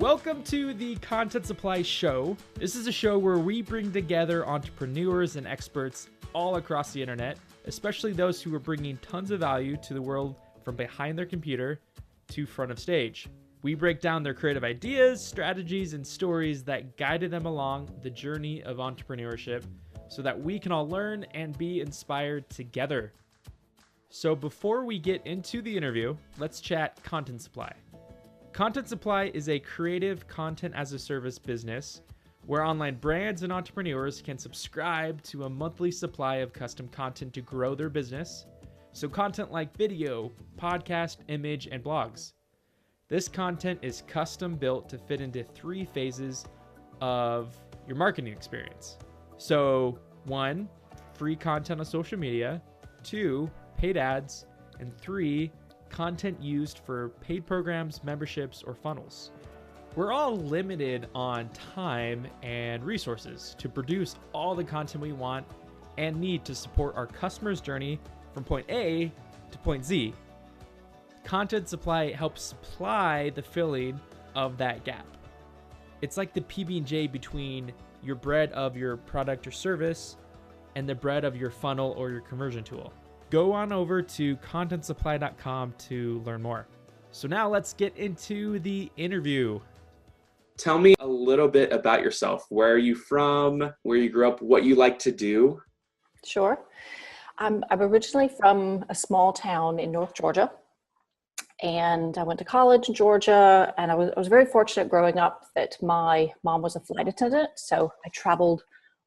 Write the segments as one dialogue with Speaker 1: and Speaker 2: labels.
Speaker 1: Welcome to the Content Supply Show. This is a show where we bring together entrepreneurs and experts all across the internet, especially those who are bringing tons of value to the world from behind their computer to front of stage. We break down their creative ideas, strategies, and stories that guided them along the journey of entrepreneurship so that we can all learn and be inspired together. So before we get into the interview, let's chat Content Supply. Content Supply is a creative content as a service business where online brands and entrepreneurs can subscribe to a monthly supply of custom content to grow their business. So content like video, podcast, image, and blogs. This content is custom built to fit into 3 phases of your marketing experience. So 1, free content on social media, 2, paid ads, and 3, content used for paid programs, memberships, or funnels. We're all limited on time and resources to produce all the content we want and need to support our customers' journey from point A to point Z. Content Supply helps supply the filling of that gap. It's like the PB&J between your bread of your product or service and the bread of your funnel or your conversion tool. Go on over to contentsupply.com to learn more. So now let's get into the interview.
Speaker 2: Tell me a little bit about yourself. Where are you from? Where you grew up? What you like to do?
Speaker 3: Sure. I'm originally from a small town in North Georgia, and I went to college in Georgia, and I was very fortunate growing up that my mom was a flight attendant, so I traveled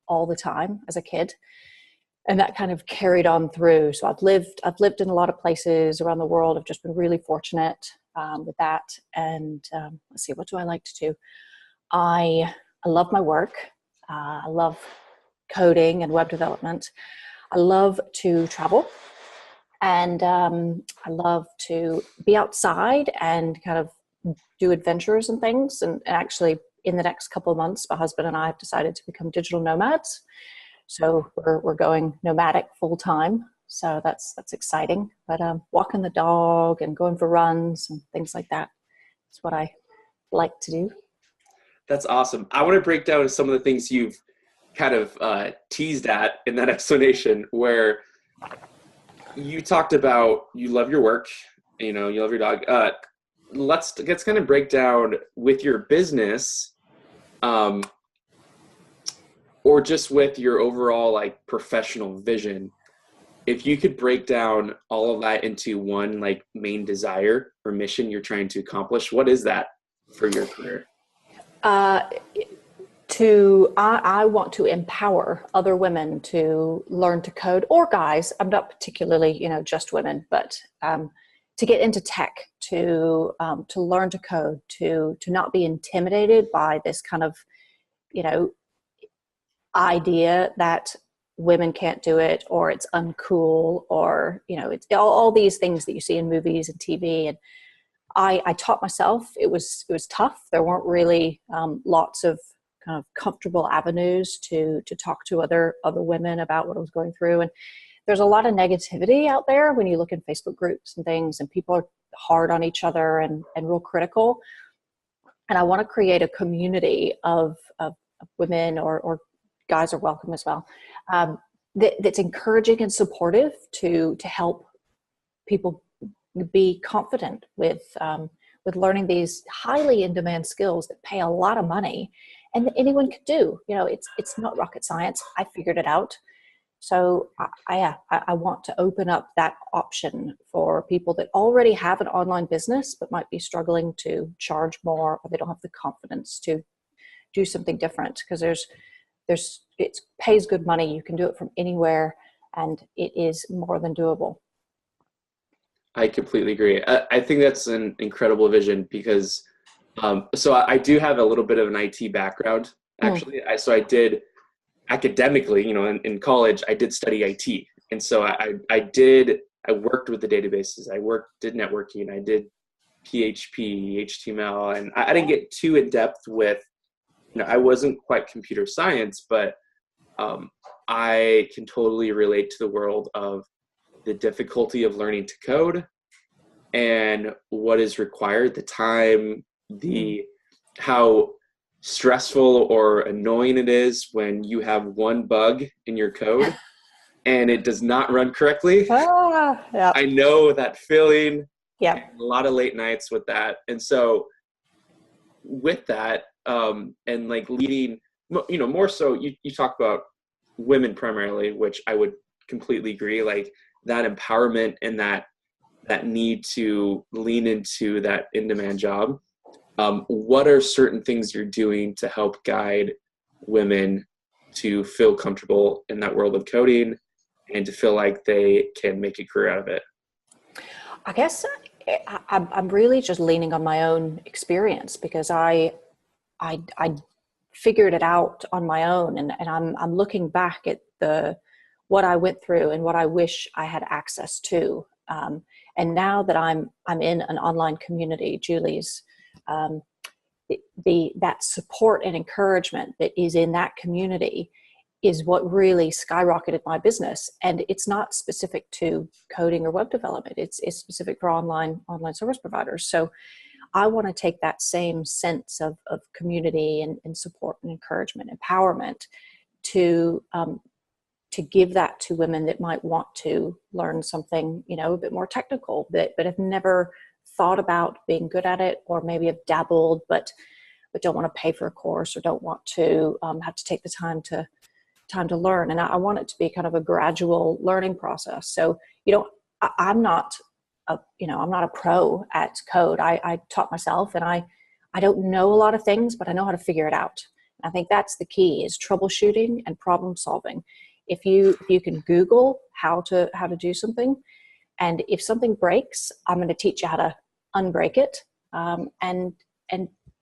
Speaker 3: all the time as a kid. And that kind of carried on through. So I've lived in a lot of places around the world. I've just been really fortunate with that. And let's see, what do I like to do? I love my work. I love coding and web development. I love to travel. And I love to be outside and kind of do adventures and things. And actually, in the next couple of months, my husband and I have decided to become digital nomads. So we're going nomadic full time. So that's exciting. But walking the dog and going for runs and things like that is what I like to do.
Speaker 2: That's awesome. I want to break down some of the things you've kind of teased at in that explanation, where you talked about you love your work, you love your dog. Let's kind of break down with your business. Or just with your overall like professional vision, if you could break down all of that into one like main desire or mission you're trying to accomplish, what is that for your career?
Speaker 3: I want to empower other women to learn to code, or guys. I'm not particularly, just women, but to get into tech, to learn to code, to not be intimidated by this kind of, idea that women can't do it, or it's uncool, or it's all these things that you see in movies and TV. And I taught myself. It was tough. There weren't really lots of kind of comfortable avenues to talk to other women about what I was going through. And there's a lot of negativity out there when you look in Facebook groups and things, and people are hard on each other and real critical. And I want to create a community of women, or guys are welcome as well, that's encouraging and supportive to help people be confident with learning these highly in-demand skills that pay a lot of money and that anyone could do. It's not rocket science. I figured it out. So I want to open up that option for people that already have an online business but might be struggling to charge more, or they don't have the confidence to do something different, because it pays good money. You can do it from anywhere, and it is more than doable.
Speaker 2: I completely agree. I think that's an incredible vision, because so I do have a little bit of an IT background, actually. So I did academically, in college, I did study IT. And so I worked with the databases. I did networking. I did PHP, HTML, and I didn't get too in depth with, I wasn't quite computer science, but I can totally relate to the world of the difficulty of learning to code and what is required, the time, the how stressful or annoying it is when you have one bug in your code and it does not run correctly.
Speaker 3: Yeah.
Speaker 2: I know that feeling.
Speaker 3: Yeah.
Speaker 2: A lot of late nights with that. And so with that, and like leading, more so you talk about women primarily, which I would completely agree, like that empowerment and that need to lean into that in-demand job. What are certain things you're doing to help guide women to feel comfortable in that world of coding and to feel like they can make a career out of it?
Speaker 3: I guess I'm really just leaning on my own experience, because I figured it out on my own, and I'm looking back at what I went through and what I wish I had access to. And now that I'm in an online community, Julie's, that support and encouragement that is in that community is what really skyrocketed my business. And it's not specific to coding or web development. It's specific for online service providers. So I want to take that same sense of community and support and encouragement, empowerment, to give that to women that might want to learn something, a bit more technical, but have never thought about being good at it, or maybe have dabbled, but don't want to pay for a course, or don't want to have to take the time to learn. And I want it to be kind of a gradual learning process. So, I'm not I'm not a pro at code. I taught myself, and I don't know a lot of things, but I know how to figure it out. I think that's the key, is troubleshooting and problem solving. If you can Google how to do something, and if something breaks, I'm going to teach you how to unbreak it, and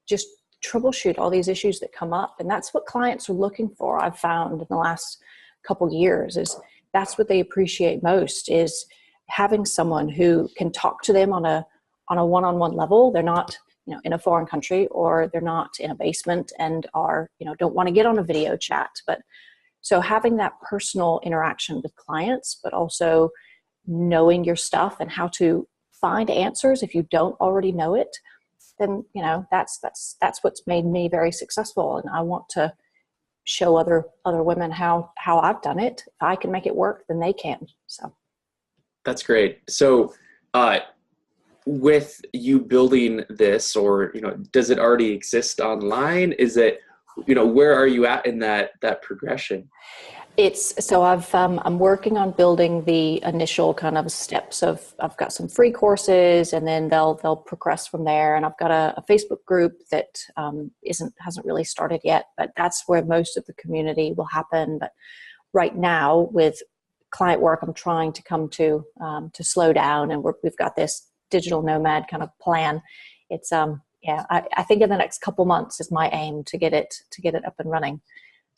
Speaker 3: just troubleshoot all these issues that come up. And that's what clients are looking for. I've found in the last couple years is that's what they appreciate most, is having someone who can talk to them on a one-on-one level. They're not, in a foreign country, or they're not in a basement and are, don't want to get on a video chat. But so having that personal interaction with clients, but also knowing your stuff and how to find answers if you don't already know it, then, that's what's made me very successful. And I want to show other women how I've done it. If I can make it work, then they can. So.
Speaker 2: That's great. So, with you building this, or, does it already exist online? Is it, where are you at in that progression? I'm working on building the initial kind of steps I've got some free courses, and then they'll progress from there. And I've got a Facebook group that hasn't really started yet, but that's where most of the community will happen. But right now, with client work, I'm trying to come to slow down, and we've got this digital nomad kind of plan. It's I think in the next couple months is my aim to get it up and running.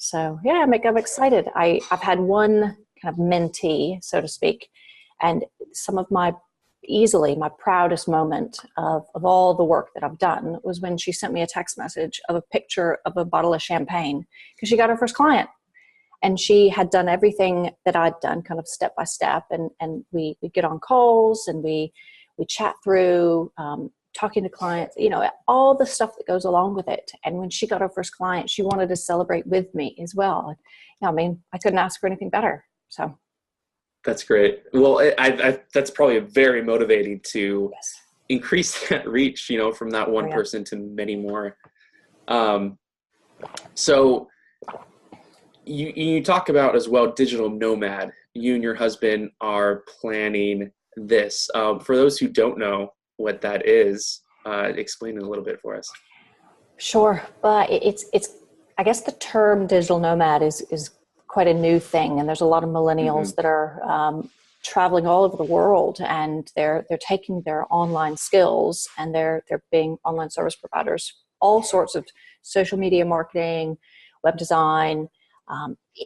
Speaker 2: So yeah, I'm excited. I've had one kind of mentee, so to speak, and some of my proudest moment of all the work that I've done was when she sent me a text message of a picture of a bottle of champagne, because she got her first client. And she had done everything that I'd done, kind of step by step. And we get on calls, and we chat through talking to clients, all the stuff that goes along with it. And when she got her first client, she wanted to celebrate with me as well. I couldn't ask for anything better. So that's great. Well, I that's probably very motivating to increase that reach, from that one person to many more. So you talk about as well, digital nomad. You and your husband are planning this. For those who don't know what that is, explain it a little bit for us.
Speaker 3: Sure, but it's I guess the term digital nomad is quite a new thing, and there's a lot of millennials that are traveling all over the world, and they're taking their online skills, and they're being online service providers, all sorts of social media marketing, web design,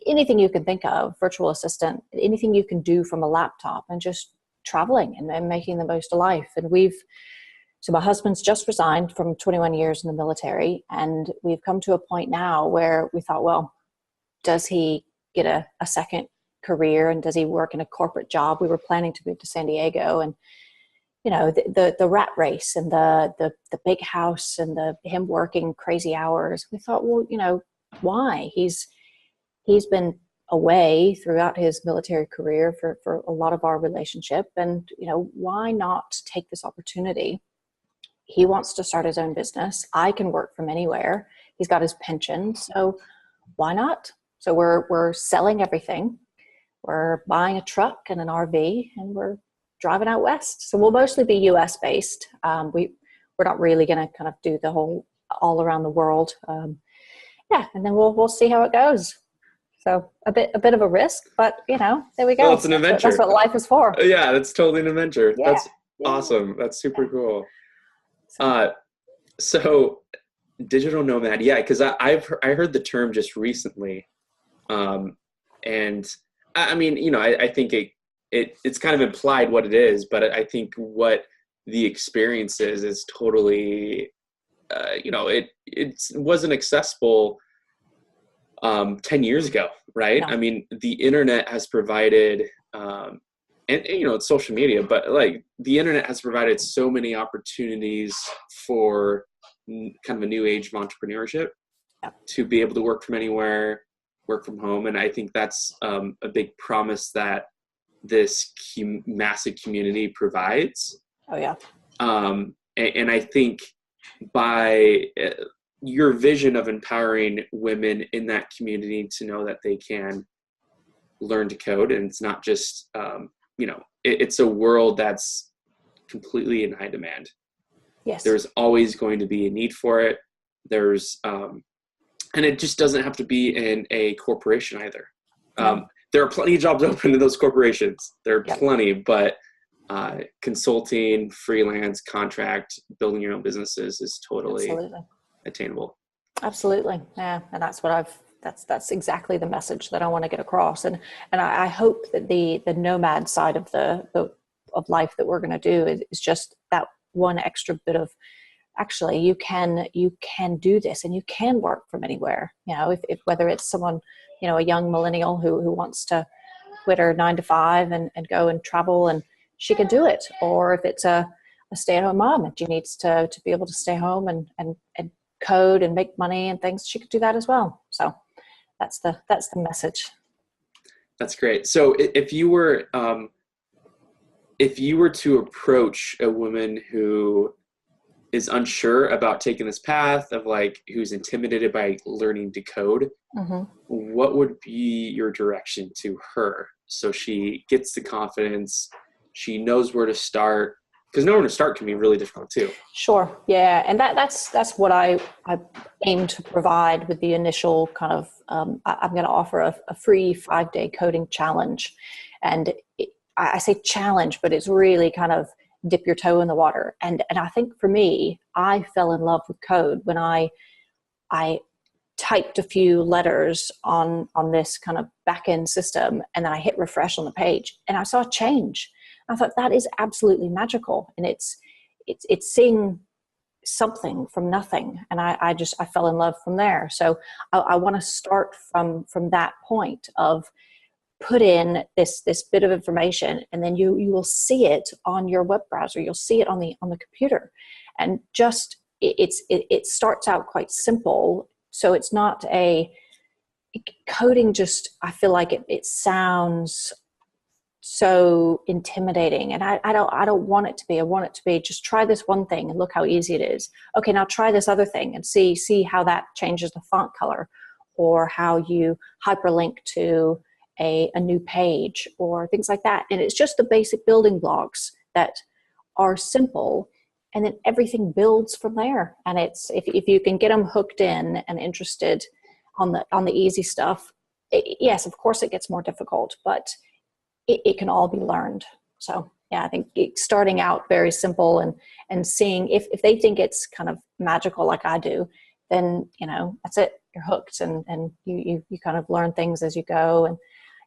Speaker 3: anything you can think of, virtual assistant, anything you can do from a laptop, and just traveling and making the most of life. And so my husband's just resigned from 21 years in the military, and we've come to a point now where we thought, well, does he get a second career, and does he work in a corporate job? We were planning to move to San Diego, and the rat race and the big house and him working crazy hours. We thought, well, why? He's been away throughout his military career for a lot of our relationship. And, why not take this opportunity? He wants to start his own business. I can work from anywhere. He's got his pension. So why not? So we're selling everything. We're buying a truck and an RV, and we're driving out west. So we'll mostly be US based. We're not really going to kind of do the whole all around the world. And then we'll see how it goes. So a bit of a risk, but there we go.
Speaker 2: Well, it's an adventure.
Speaker 3: That's what life is for.
Speaker 2: Yeah, that's totally an adventure.
Speaker 3: Yeah.
Speaker 2: That's awesome. That's super cool. So digital nomad, yeah, because I heard the term just recently, and I mean, I think it's kind of implied what it is, but I think what the experience is totally, it wasn't accessible 10 years ago, right? No. I mean, the internet has provided, and it's social media, but like the internet has provided so many opportunities for kind of a new age of entrepreneurship to be able to work from anywhere, work from home. And I think that's a big promise that this massive community provides.
Speaker 3: Oh yeah.
Speaker 2: And I think by your vision of empowering women in that community to know that they can learn to code, and it's not just, it's a world that's completely in high demand.
Speaker 3: Yes.
Speaker 2: There's always going to be a need for it. There's, and it just doesn't have to be in a corporation either. There are plenty of jobs open in those corporations. There are plenty, but consulting, freelance, contract, building your own businesses is totally attainable.
Speaker 3: Absolutely. Yeah. And that's what that's exactly the message that I want to get across. And I hope that the nomad side of of life that we're going to do is just that one extra bit of, actually, you can do this and you can work from anywhere. If whether it's someone, a young millennial who wants to quit her 9-to-5 and go and travel, and she can do it. Or if it's a stay-at-home mom and she needs to be able to stay home and code and make money and things, she could do that as well. So that's the message.
Speaker 2: That's great. So if you were to approach a woman who is unsure about taking this path, of like, who's intimidated by learning to code, what would be your direction to her so she gets the confidence, she knows where to start? Because knowing where to start can be really difficult too. Sure.
Speaker 3: Yeah. And that's what I aim to provide with the initial kind of, I'm going to offer a free 5-day coding challenge. And I say challenge, but it's really kind of dip your toe in the water. And I think for me, I fell in love with code when I typed a few letters on this kind of back-end system, and then I hit refresh on the page and I saw a change. I thought that is absolutely magical. And it's seeing something from nothing. And I fell in love from there. So I want to start from that point of, put in this bit of information, and then you will see it on your web browser. You'll see it on the computer, and just it starts out quite simple. So it's not coding. Just, I feel like it sounds so intimidating, and I don't want it to be. I want it to be, just try this one thing and look how easy it is. Okay, now try this other thing and see how that changes the font color, or how you hyperlink to a new page, or things like that. And it's just the basic building blocks that are simple, and then everything builds from there. And it's, if you can get them hooked in and interested on the easy stuff, yes, of course it gets more difficult, but it can all be learned. So yeah, I think starting out very simple and seeing if they think it's kind of magical like I do, then that's it, you're hooked, and you kind of learn things as you go. And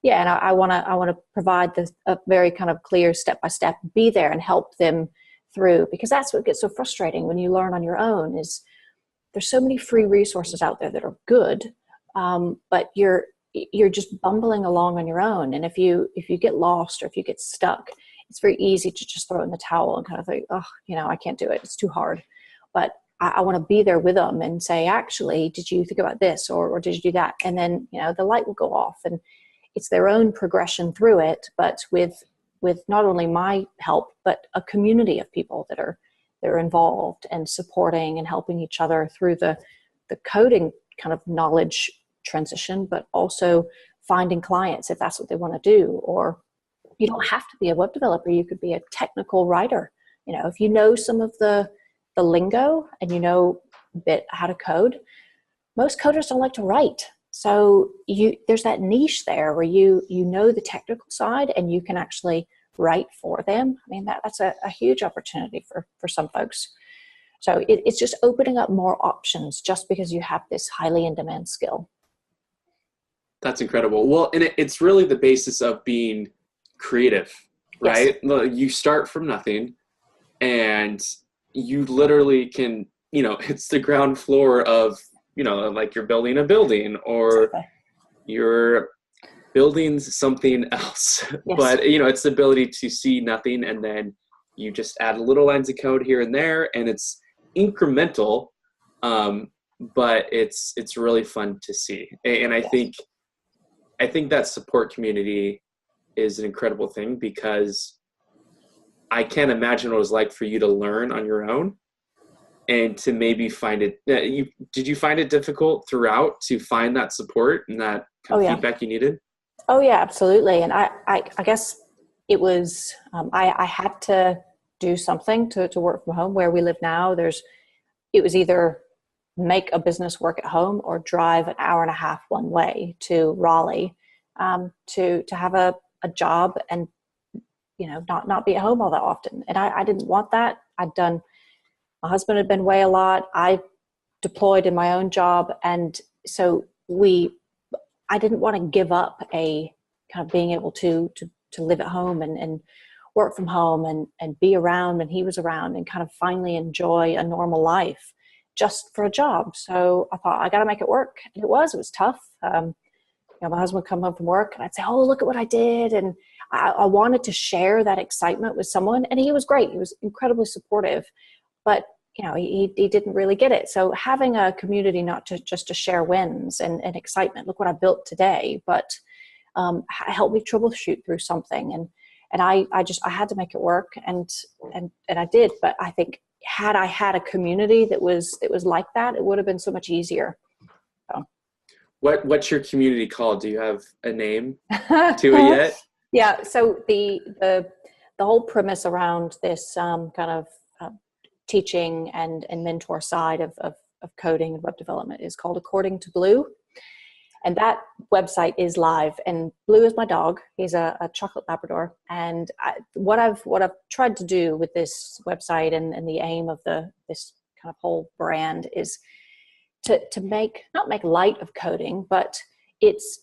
Speaker 3: yeah, and I want to provide a very kind of clear step-by-step, be there and help them through, because that's what gets so frustrating when you learn on your own, is there's so many free resources out there that are good, but you're just bumbling along on your own. And if you get lost, or if you get stuck, it's very easy to just throw in the towel and kind of think, oh, I can't do it. It's too hard. But I want to be there with them and say, actually, did you think about this or did you do that? And then, the light will go off, and it's their own progression through it, but with not only my help, but a community of people that are involved and supporting and helping each other through the coding kind of knowledge transition, but also finding clients if that's what they want to do. Or you don't have to be a web developer. You could be a technical writer. If you know some of the lingo and you know a bit how to code, most coders don't like to write. So there's that niche there where you know the technical side and you can actually write for them. I mean, that's a huge opportunity for some folks. So it's just opening up more options just because you have this highly in-demand skill.
Speaker 2: That's incredible. Well, and it's really the basis of being creative, right? Yes. You start from nothing and you literally can, it's the ground floor of, like you're building a building or exactly. You're building something else. Yes. But, it's the ability to see nothing and then you just add little lines of code here and there, and it's incremental, but it's really fun to see. And I think that support community is an incredible thing, because I can't imagine what it was like for you to learn on your own and to maybe find it. Did you find it difficult throughout to find that support and that kind of feedback you needed?
Speaker 3: Oh yeah, absolutely. And I guess it was, I had to do something to work from home. Where we live now, it was either make a business work at home or drive an hour and a half one way to Raleigh to have a job and not be at home all that often. And I didn't want that. My husband had been away a lot. I deployed in my own job, and so I didn't want to give up a kind of being able to live at home and work from home and be around when he was around and kind of finally enjoy a normal life just for a job. So I thought, I got to make it work. And it was tough. My husband would come home from work and I'd say, oh, look at what I did. And I wanted to share that excitement with someone. And he was great. He was incredibly supportive, but he didn't really get it. So having a community, not just to share wins and excitement, look what I built today, but help me troubleshoot through something. And I had to make it work, and I did. But I think had I had a community that was like that, it would have been so much easier. So.
Speaker 2: What's your community called? Do you have a name to it yet?
Speaker 3: Yeah. So the whole premise around this kind of teaching and mentor side of coding and web development is called According to Blue. And that website is live. And Blue is my dog. He's a chocolate Labrador. And what I've tried to do with this website and the aim of this kind of whole brand is to not make light of coding, but it's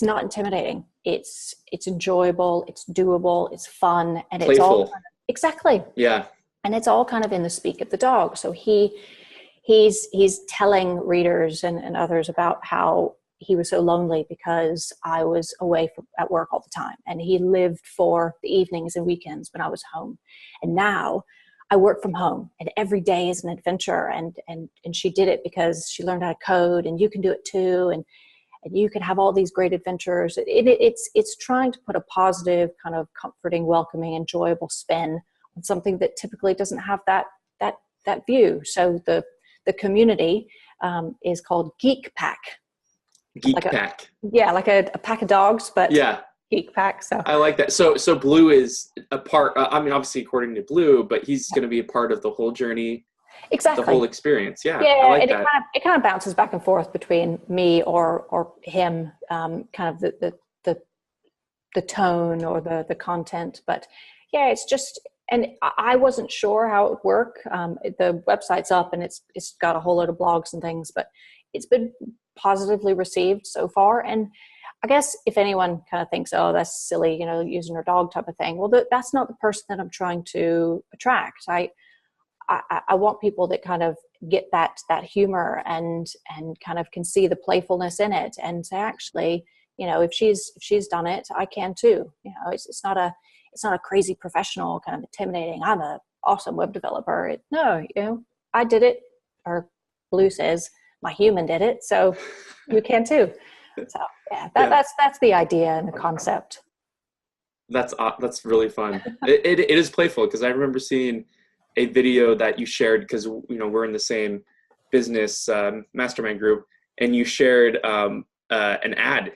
Speaker 3: not intimidating. It's enjoyable. It's doable. It's fun, and
Speaker 2: playful.
Speaker 3: It's all kind of, exactly.
Speaker 2: Yeah.
Speaker 3: And it's all kind of in the speak of the dog. So he's telling readers and others about how he was so lonely because I was away at work all the time. And he lived for the evenings and weekends when I was home. And now I work from home and every day is an adventure. And she did it because she learned how to code, and you can do it too. And you can have all these great adventures. It's trying to put a positive, kind of comforting, welcoming, enjoyable spin on something that typically doesn't have that view. So the community is called Geek Pack.
Speaker 2: Pack.
Speaker 3: Yeah, like a pack of dogs, but
Speaker 2: yeah,
Speaker 3: Geek Pack. So
Speaker 2: I like that. So Blue is a part. Obviously according to Blue, but he's going to be a part of the whole journey. Exactly. The whole experience. Yeah.
Speaker 3: Yeah,
Speaker 2: I like
Speaker 3: and
Speaker 2: that.
Speaker 3: It kind of bounces back and forth between me or him. Kind of the tone or the content, but yeah, it's just. And I wasn't sure how it would work. The website's up and it's got a whole load of blogs and things, but it's been positively received so far. And I guess if anyone kind of thinks, oh, that's silly, using her dog type of thing, well, that's not the person that I'm trying to attract. I want people that kind of get that humor and kind of can see the playfulness in it and say, actually, if she's done it, I can too. It's not it's not a crazy professional kind of intimidating, I'm a awesome web developer. No, I did it, or Blue says my human did it, so you can too. So yeah, that's the idea and the concept.
Speaker 2: That's really fun. It is playful, because I remember seeing a video that you shared, because we're in the same business mastermind group, and you shared an ad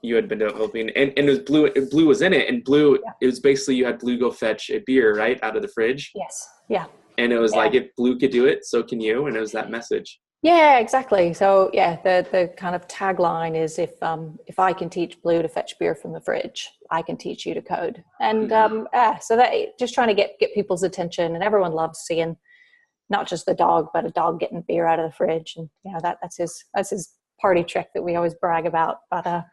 Speaker 2: you had been developing, and it was Blue was in it, and Blue, it was basically you had Blue go fetch a beer right out of the fridge.
Speaker 3: Yes. Yeah.
Speaker 2: And it was like, if Blue could do it, so can you. And it was that message.
Speaker 3: Yeah, exactly. So yeah, the kind of tagline is, if I can teach Blue to fetch beer from the fridge, I can teach you to code. And so that, just trying to get people's attention, and everyone loves seeing not just the dog, but a dog getting beer out of the fridge. And that's his party trick that we always brag about. But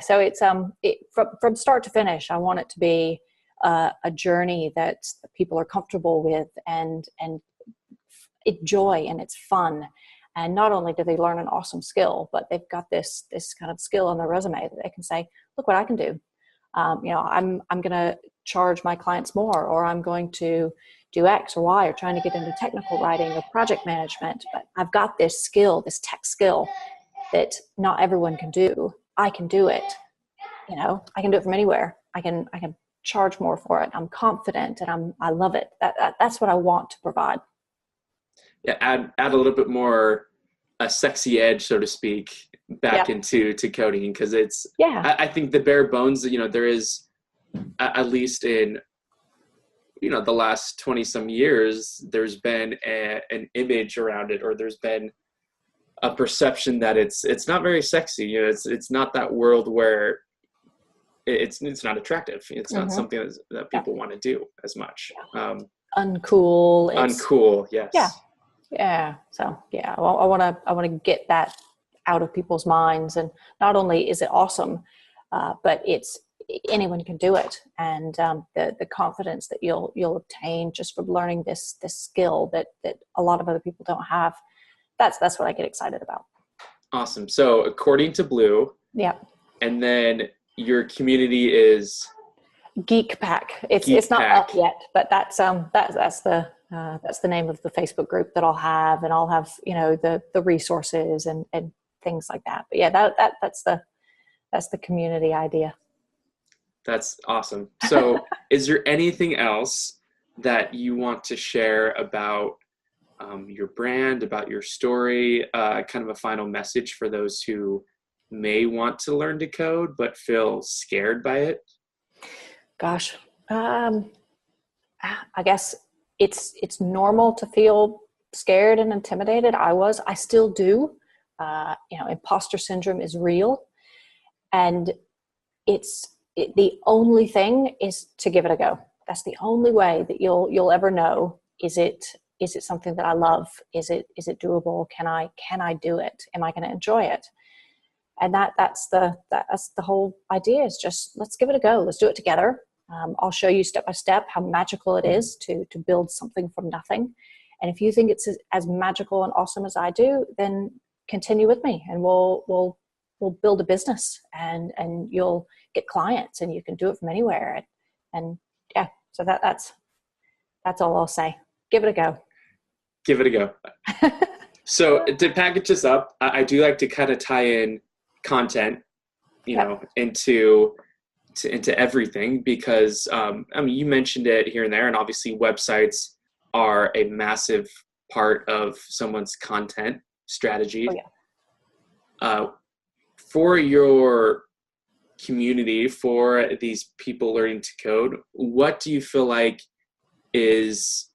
Speaker 3: so it's from start to finish, I want it to be a journey that people are comfortable with and enjoy, and it's fun. And not only do they learn an awesome skill, but they've got this kind of skill on their resume that they can say, look what I can do. I'm going to charge my clients more, or I'm going to do X or Y, or trying to get into technical writing or project management. But I've got this skill, this tech skill that not everyone can do. I can do it. I can do it from anywhere. I can charge more for it. I'm confident, and I love it. That's what I want to provide.
Speaker 2: Yeah, add a little bit more a sexy edge, so to speak, back into coding, because it's I think the bare bones, there is, at least in the last 20 some years, there's been an image around it, or there's been a perception that it's not very sexy. It's not that world where it's not attractive. It's not something that people want to do as much.
Speaker 3: Uncool.
Speaker 2: Uncool. Yes.
Speaker 3: Yeah. So I want to get that out of people's minds. And not only is it awesome, but it's anyone can do it. And the confidence that you'll obtain just from learning this skill that a lot of other people don't have. That's what I get excited about. Awesome.
Speaker 2: So according to Blue, and then your community is
Speaker 3: Geek Pack. It's not up yet, but that's the name of the Facebook group that I'll have, and I'll have the resources and things like that. But that's the community idea.
Speaker 2: That's awesome. So is there anything else that you want to share about your brand, about your story, kind of a final message for those who may want to learn to code but feel scared by it?
Speaker 3: Gosh, I guess it's normal to feel scared and intimidated. I still do. Imposter syndrome is real, and the only thing is to give it a go. That's the only way that you'll ever know. Is it something that I love? Is it doable? Can I do it? Am I going to enjoy it? And that's the whole idea, is just, let's give it a go. Let's do it together. I'll show you step by step how magical it is to build something from nothing. And if you think it's as magical and awesome as I do, then continue with me, and we'll build a business, and you'll get clients, and you can do it from anywhere. And so that's all I'll say. Give it a go.
Speaker 2: Give it a go. So to package this up, I do like to kind of tie in content, into everything, because you mentioned it here and there, and obviously websites are a massive part of someone's content strategy. For your community, for these people learning to code, what do you feel like is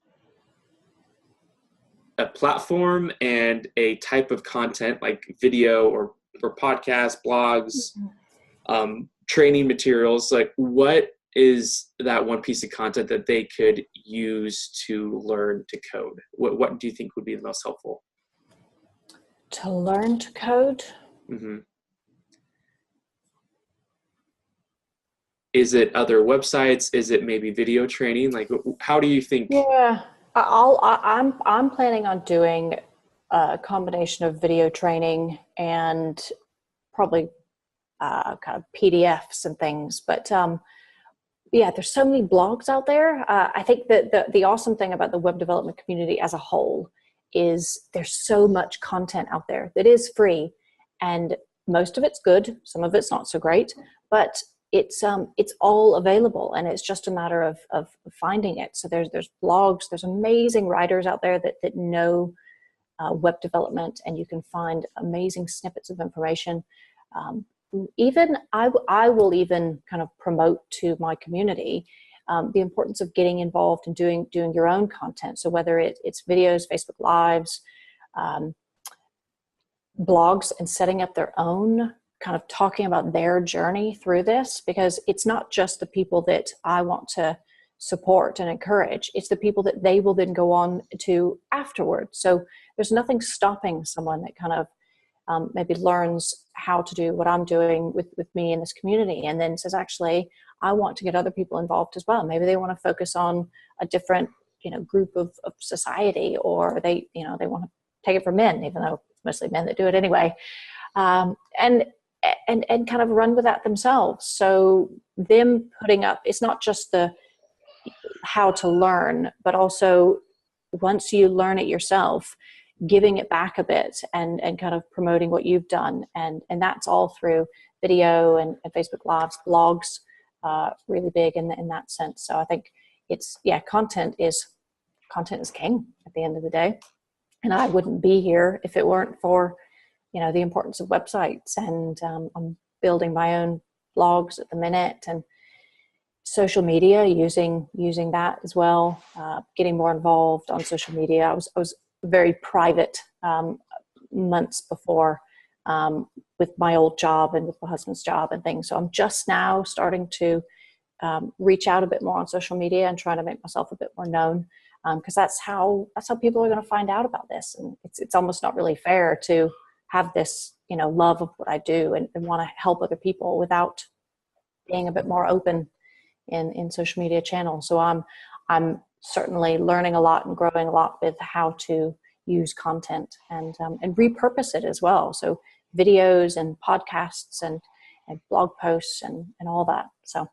Speaker 2: a platform and a type of content, like video or podcasts, blogs, training materials? Like, what is that one piece of content that they could use to learn to code? What do you think would be the most helpful?
Speaker 3: To learn to code?
Speaker 2: Mm-hmm. Is it other websites? Is it maybe video training? Like, how do you think?
Speaker 3: Yeah, I'm planning on doing a combination of video training and probably kind of PDFs and things. But yeah, there's so many blogs out there. I think that the awesome thing about the web development community as a whole is there's so much content out there that is free, and most of it's good, some of it's not so great, but it's all available, and it's just a matter of finding it. So there's blogs, there's amazing writers out there that know web development, and you can find amazing snippets of information. Even I will even kind of promote to my community the importance of getting involved and doing your own content. So whether it's videos, Facebook Lives, blogs, and setting up their own, kind of talking about their journey through this, because it's not just the people that I want to support and encourage, it's the people that they will then go on to afterwards. So there's nothing stopping someone that kind of maybe learns how to do what I'm doing with me in this community, and then says, actually, I want to get other people involved as well. Maybe they want to focus on a different, group of society, or they want to take it for men, even though it's mostly men that do it anyway, and kind of run with that themselves. So them putting up, it's not just the how to learn, but also once you learn it yourself, giving it back a bit and kind of promoting what you've done. And that's all through video and Facebook Lives, blogs, really big in that sense. So I think content is king at the end of the day. And I wouldn't be here if it weren't for, the importance of websites. And I'm building my own blogs at the minute, and social media, using that as well, getting more involved on social media. I was very private months before with my old job and with my husband's job and things. So I'm just now starting to reach out a bit more on social media and trying to make myself a bit more known, because that's how people are going to find out about this. And it's almost not really fair to have this love of what I do and want to help other people without being a bit more open in social media channels. So I'm certainly learning a lot and growing a lot with how to use content and repurpose it as well. So videos and podcasts and blog posts and all that. So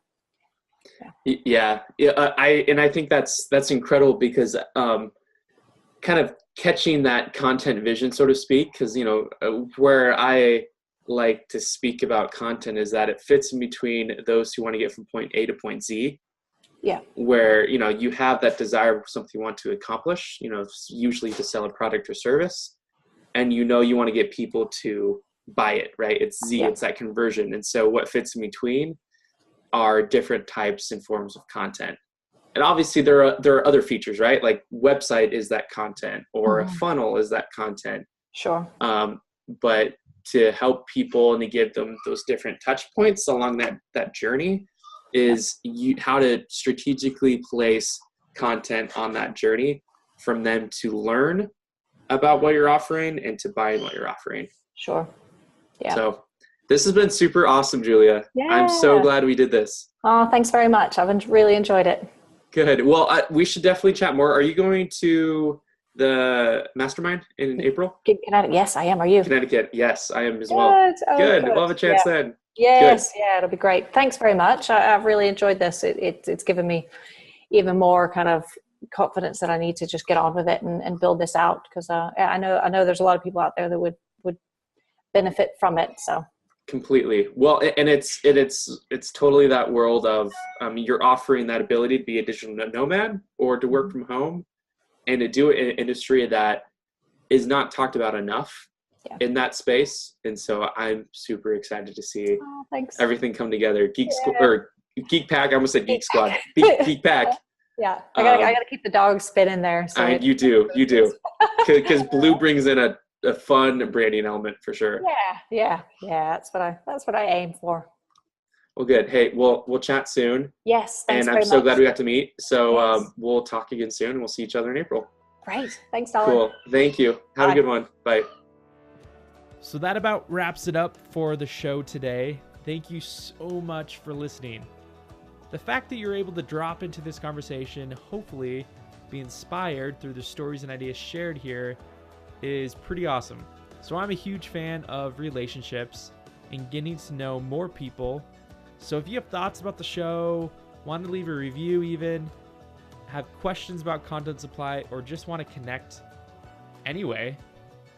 Speaker 2: I think that's incredible, because kind of catching that content vision, so to speak, because where I like to speak about content is that it fits in between those who want to get from point A to point Z.
Speaker 3: Yeah.
Speaker 2: Where, you have that desire for something you want to accomplish, usually to sell a product or service, and you want to get people to buy it, right? It's Z, It's that conversion. And so what fits in between are different types and forms of content. And obviously there are other features, right? Like website is that content, or a funnel is that content.
Speaker 3: Sure.
Speaker 2: But to help people and to give them those different touch points along that journey is how to strategically place content on that journey from them to learn about what you're offering and to buy what you're offering.
Speaker 3: Sure. Yeah.
Speaker 2: So this has been super awesome, Julia.
Speaker 3: Yeah.
Speaker 2: I'm so glad we did this.
Speaker 3: Oh, thanks very much. I've really enjoyed it.
Speaker 2: Good. Well, we should definitely chat more. Are you going to the mastermind in April?
Speaker 3: Connecticut. Yes, I am. Are you?
Speaker 2: Connecticut. Yes, I am as well. Good. We'll have a chance then.
Speaker 3: Yes.
Speaker 2: Good.
Speaker 3: Yeah, it'll be great. Thanks very much. I've really enjoyed this. It's given me even more kind of confidence that I need to just get on with it and build this out, because I know there's a lot of people out there that would benefit from it. So
Speaker 2: completely. Well, and it's totally that world of you're offering that ability to be a digital nomad or to work from home and to do it in an industry that is not talked about enough in that space. And so I'm super excited to see everything come together. Geek Pack. I almost said Geek Squad. Geek Pack.
Speaker 3: Yeah, I gotta keep the dog spinning there. So
Speaker 2: you do, because blue brings in a fun branding element for sure.
Speaker 3: Yeah. That's what I aim for.
Speaker 2: Well, good. Hey, we'll chat soon.
Speaker 3: Yes, thanks
Speaker 2: and
Speaker 3: very
Speaker 2: I'm so
Speaker 3: much.
Speaker 2: glad we got to meet. So we'll talk again soon, and we'll see each other in April.
Speaker 3: Great. Thanks, Dollar.
Speaker 2: Cool. Thank you. Have a good one. Bye.
Speaker 1: So that about wraps it up for the show today. Thank you so much for listening. The fact that you're able to drop into this conversation, hopefully be inspired through the stories and ideas shared here, is pretty awesome. So I'm a huge fan of relationships and getting to know more people. So if you have thoughts about the show, want to leave a review even, have questions about Content Supply, or just want to connect anyway,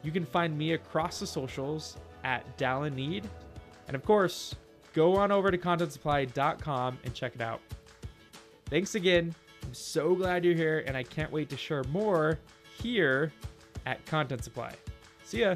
Speaker 1: you can find me across the socials at Dallin Need. And of course, go on over to contentsupply.com and check it out. Thanks again. I'm so glad you're here, and I can't wait to share more here at Content Supply. See ya.